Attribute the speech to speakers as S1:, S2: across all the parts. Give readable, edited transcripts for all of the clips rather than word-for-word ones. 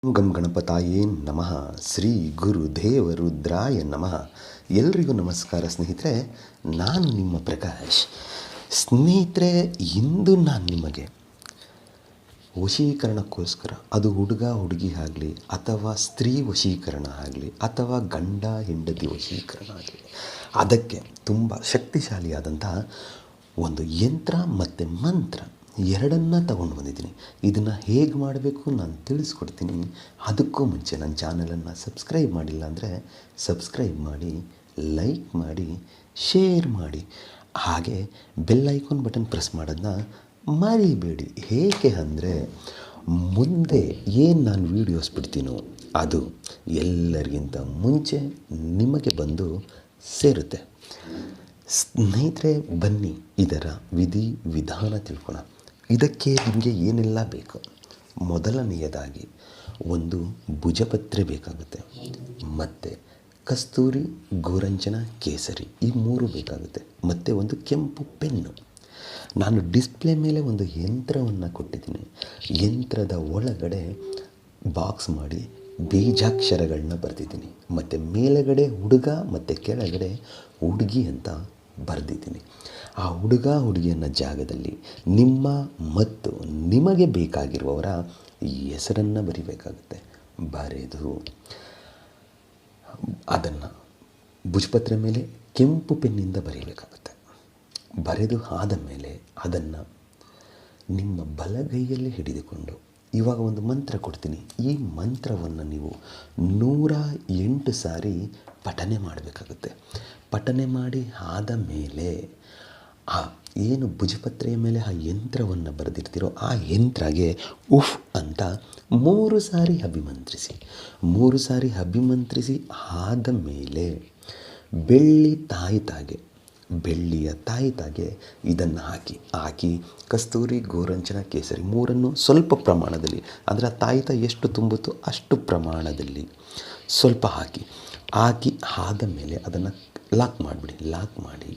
S1: ಗಂ ಗಣಪತಾಯೇ ನಮಃ. ಶ್ರೀ ಗುರುದೇವ ರುದ್ರಾಯ ನಮಃ. ಎಲ್ರಿಗೂ ನಮಸ್ಕಾರ ಸ್ನೇಹಿತರೆ. ನಾನು ನಿಮ್ಮ ಪ್ರಕಾಶ್. ಸ್ನೇಹಿತರೆ, ಇಂದು ನಾನು ನಿಮಗೆ ವಶೀಕರಣಕ್ಕೋಸ್ಕರ, ಅದು ಹುಡುಗ ಹುಡುಗಿ ಆಗಲಿ ಅಥವಾ ಸ್ತ್ರೀ ವಶೀಕರಣ ಆಗಲಿ ಅಥವಾ ಗಂಡ ಹೆಂಡತಿ ವಶೀಕರಣ ಆಗಲಿ, ಅದಕ್ಕೆ ತುಂಬ ಶಕ್ತಿಶಾಲಿಯಾದಂತಹ ಒಂದು ಯಂತ್ರ ಮತ್ತು ಮಂತ್ರ ಎರಡನ್ನು ತಗೊಂಡು ಬಂದಿದ್ದೀನಿ. ಇದನ್ನು ಹೇಗೆ ಮಾಡಬೇಕು ನಾನು ತಿಳಿಸ್ಕೊಡ್ತೀನಿ. ಅದಕ್ಕೂ ಮುಂಚೆ ನನ್ನ ಚಾನಲನ್ನು ಸಬ್ಸ್ಕ್ರೈಬ್ ಮಾಡಿಲ್ಲ ಅಂದರೆ ಸಬ್ಸ್ಕ್ರೈಬ್ ಮಾಡಿ, ಲೈಕ್ ಮಾಡಿ, ಶೇರ್ ಮಾಡಿ, ಹಾಗೆ ಬೆಲ್ ಐಕಾನ್ ಬಟನ್ ಪ್ರೆಸ್ ಮಾಡೋದನ್ನ ಮರಿಬೇಡಿ. ಏಕೆ ಅಂದರೆ ಮುಂದೆ ಏನು ನಾನು ವೀಡಿಯೋಸ್ ಬಿಡ್ತೀನೋ ಅದು ಎಲ್ಲರಿಗಿಂತ ಮುಂಚೆ ನಿಮಗೆ ಬಂದು ಸೇರುತ್ತೆ. ಸ್ನೇಹಿತರೆ, ಬನ್ನಿ ಇದರ ವಿಧಿ ವಿಧಾನ ತಿಳ್ಕೊಳ್ಳೋಣ. ಇದಕ್ಕೆ ನಿಮಗೆ ಏನೆಲ್ಲ ಬೇಕು? ಮೊದಲನೆಯದಾಗಿ ಒಂದು ಭುಜಪತ್ರೆ ಬೇಕಾಗುತ್ತೆ, ಮತ್ತು ಕಸ್ತೂರಿ, ಗೋರಂಚನ, ಕೇಸರಿ, ಈ ಮೂರು ಬೇಕಾಗುತ್ತೆ, ಮತ್ತು ಒಂದು ಕೆಂಪು ಪೆನ್ನು. ನಾನು ಡಿಸ್ಪ್ಲೇ ಮೇಲೆ ಒಂದು ಯಂತ್ರವನ್ನು ಕೊಟ್ಟಿದ್ದೀನಿ. ಯಂತ್ರದ ಒಳಗಡೆ ಬಾಕ್ಸ್ ಮಾಡಿ ಬೀಜಾಕ್ಷರಗಳನ್ನ ಬರೆದಿದ್ದೀನಿ, ಮತ್ತು ಮೇಲುಗಡೆ ಹುಡುಗ ಮತ್ತು ಕೆಳಗಡೆ ಹುಡುಗಿ ಅಂತ ಬರೆದಿದ್ದೀನಿ. ಆ ಹುಡುಗ ಹುಡುಗಿಯನ್ನ ಜಾಗದಲ್ಲಿ ನಿಮ್ಮ ಮತ್ತು ನಿಮಗೆ ಬೇಕಾಗಿರುವವರ ಹೆಸರನ್ನು ಬರಿಬೇಕಾಗುತ್ತೆ. ಬರೆದು ಅದನ್ನು ಭುಜಪತ್ರೆ ಮೇಲೆ ಕೆಂಪು ಪೆನ್ನಿಂದ ಬರೀಬೇಕಾಗುತ್ತೆ. ಬರೆದು ಆದ ಮೇಲೆ ಅದನ್ನು ನಿಮ್ಮ ಬಲಗೈಯಲ್ಲಿ ಹಿಡಿದುಕೊಂಡು, ಇವಾಗ ಒಂದು ಮಂತ್ರ ಕೊಡ್ತೀನಿ. ಈ ಮಂತ್ರವನ್ನು ನೀವು 108 ಸಾರಿ ಪಠನೆ ಮಾಡಬೇಕಾಗುತ್ತೆ. ಪಠನೆ ಮಾಡಿ ಆದ ಮೇಲೆ ಆ ಏನು ಭುಜಪತ್ರೆಯ ಮೇಲೆ ಆ ಯಂತ್ರವನ್ನು ಬರೆದಿರ್ತೀರೋ ಆ ಯಂತ್ರಗೆ ಉಫ್ ಅಂತ 3 ಸಾರಿ ಅಭಿಮಂತ್ರಿಸಿ. 3 ಸಾರಿ ಅಭಿಮಂತ್ರಿಸಿ ಆದ ಮೇಲೆ ಬೆಳ್ಳಿಯ ತಾಯಿತಾಗೆ ಇದನ್ನು ಹಾಕಿ ಕಸ್ತೂರಿ, ಗೋರಂಚನ, ಕೇಸರಿ ಮೂರನ್ನು ಸ್ವಲ್ಪ ಪ್ರಮಾಣದಲ್ಲಿ, ಅಂದರೆ ಆ ತಾಯಿತ ಎಷ್ಟು ತುಂಬುತ್ತೋ ಅಷ್ಟು ಪ್ರಮಾಣದಲ್ಲಿ ಸ್ವಲ್ಪ ಹಾಕಿ ಆದ ಮೇಲೆ ಅದನ್ನು ಲಾಕ್ ಮಾಡಿಬಿಡಿ. ಲಾಕ್ ಮಾಡಿ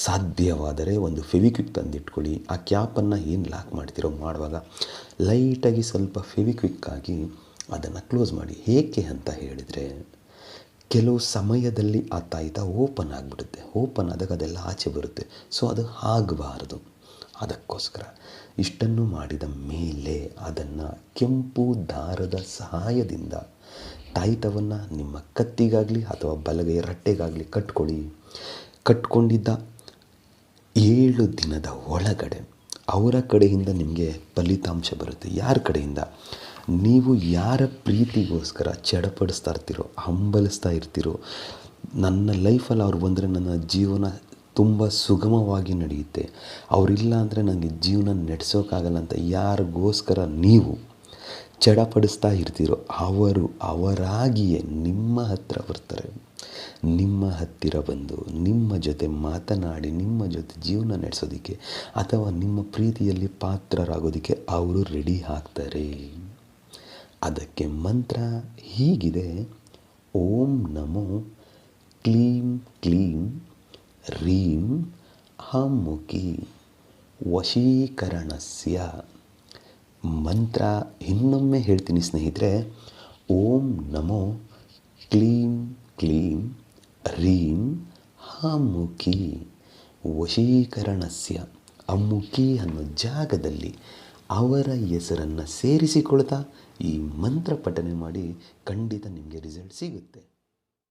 S1: ಸಾಧ್ಯವಾದರೆ ಒಂದು ಫೆವಿಕ್ವಿಕ್ ತಂದಿಟ್ಕೊಳ್ಳಿ. ಆ ಕ್ಯಾಪನ್ನು ಏನು ಲಾಕ್ ಮಾಡ್ತಿರೋ ಮಾಡುವಾಗ ಲೈಟಾಗಿ ಸ್ವಲ್ಪ ಫೆವಿಕ್ವಿಕ್ ಆಗಿ ಅದನ್ನು ಕ್ಲೋಸ್ ಮಾಡಿ. ಏಕೆ ಅಂತ ಹೇಳಿದರೆ, ಕೆಲವು ಸಮಯದಲ್ಲಿ ಆ ತಾಯಿತ ಓಪನ್ ಆಗಿಬಿಡುತ್ತೆ. ಓಪನ್ ಆದಾಗ ಅದೆಲ್ಲ ಆಚೆ ಬರುತ್ತೆ. ಸೊ ಅದು ಆಗಬಾರದು. ಅದಕ್ಕೋಸ್ಕರ ಇಷ್ಟನ್ನು ಮಾಡಿದ ಮೇಲೆ ಅದನ್ನು ಕೆಂಪು ದಾರದ ಸಹಾಯದಿಂದ ತಾಯಿತವನ್ನು ನಿಮ್ಮ ಕತ್ತಿಗಾಗಲಿ ಅಥವಾ ಬಲಗೈಯ ರಟ್ಟೆಗಾಗಲಿ ಕಟ್ಕೊಳ್ಳಿ. ಕಟ್ಕೊಂಡಿದ್ದ 7 ದಿನದ ಒಳಗಡೆ ಅವರ ಕಡೆಯಿಂದ ನಿಮಗೆ ಫಲಿತಾಂಶ ಬರುತ್ತೆ. ಯಾರ ಕಡೆಯಿಂದ? ನೀವು ಯಾರ ಪ್ರೀತಿಗೋಸ್ಕರ ಚಡಪಡಿಸ್ತಾ ಇರ್ತೀರೋ, ಹಂಬಲಿಸ್ತಾ ಇರ್ತೀರೋ, ನನ್ನ ಲೈಫಲ್ಲಿ ಅವ್ರು ಬಂದರೆ ನನ್ನ ಜೀವನ ತುಂಬ ಸುಗಮವಾಗಿ ನಡೆಯುತ್ತೆ, ಅವರಿಲ್ಲ ಅಂದರೆ ನನಗೆ ಜೀವನ ನಡೆಸೋಕ್ಕಾಗಲ್ಲ ಅಂತ ಯಾರಿಗೋಸ್ಕರ ನೀವು ಚಡಪಡಿಸ್ತಾ ಇರ್ತೀರೋ ಅವರಾಗಿಯೇ ನಿಮ್ಮ ಹತ್ತಿರ ಬರ್ತಾರೆ. ನಿಮ್ಮ ಹತ್ತಿರ ಬಂದು ನಿಮ್ಮ ಜೊತೆ ಮಾತನಾಡಿ ನಿಮ್ಮ ಜೊತೆ ಜೀವನ ನಡೆಸೋದಕ್ಕೆ ಅಥವಾ ನಿಮ್ಮ ಪ್ರೀತಿಯಲ್ಲಿ ಪಾತ್ರರಾಗೋದಕ್ಕೆ ಅವರು ರೆಡಿ ಆಗ್ತಾರೆ. ಅದಕ್ಕೆ ಮಂತ್ರ ಹೀಗಿದೆ: ಓಂ ನಮೋ ಕ್ಲೀಂ ಕ್ಲೀಂ ರೀಂ ಹಮುಖಿ ವಶೀಕರಣಸ್ಯ. ಮಂತ್ರ ಇನ್ನೊಮ್ಮೆ ಹೇಳ್ತೀನಿ ಸ್ನೇಹಿತರೆ. ಓಂ ನಮೋ ಕ್ಲೀಂ ಕ್ಲೀಂ ರೀಂ ಹಮುಖಿ ವಶೀಕರಣಸ್ಯ. ಅಮುಖಿ ಅನ್ನೋ ಜಾಗದಲ್ಲಿ ಅವರ ಹೆಸರನ್ನು ಸೇರಿಸಿಕೊಳ್ತಾ ಈ ಮಂತ್ರ ಪಠನೆ ಮಾಡಿ, ಖಂಡಿತ ನಿಮಗೆ ರಿಸಲ್ಟ್ ಸಿಗುತ್ತೆ.